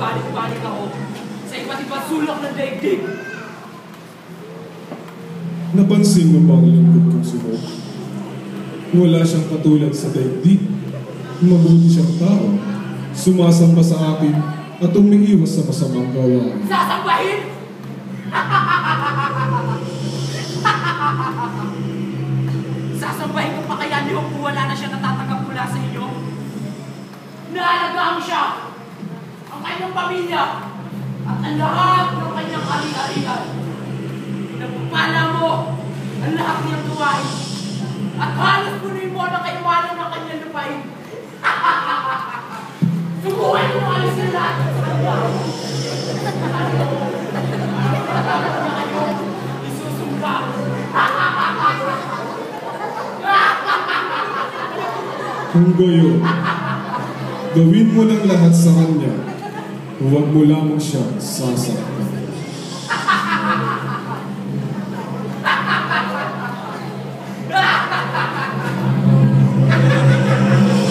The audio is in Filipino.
Balik-balik ako sa iba't ibang sulok ng daigdig. Napansin mo ba ang lingkod kong si Hawk? Wala siyang katulad sa daigdig. Mabuti siyang tao. Sumasamba sa akin at umiiwas sa masamang gawain. Sasambahin? Sasambahin ko pa kaya ni Hawk kung wala na siya natatanggap mula sa inyo? Naalagaan siya, ang kanyang pamilya, at ang lahat ng kanyang ari-arian. Nagpapala mo ang lahat niyang gawain at halos punoy mo na kaiwanan ng kanyang lupain. Subukan mo alis na lahat sa kanya. Isusumpa. Kung gayon, gawin mo ng lahat sa kanya, huwag mo lamang siya sasaktan.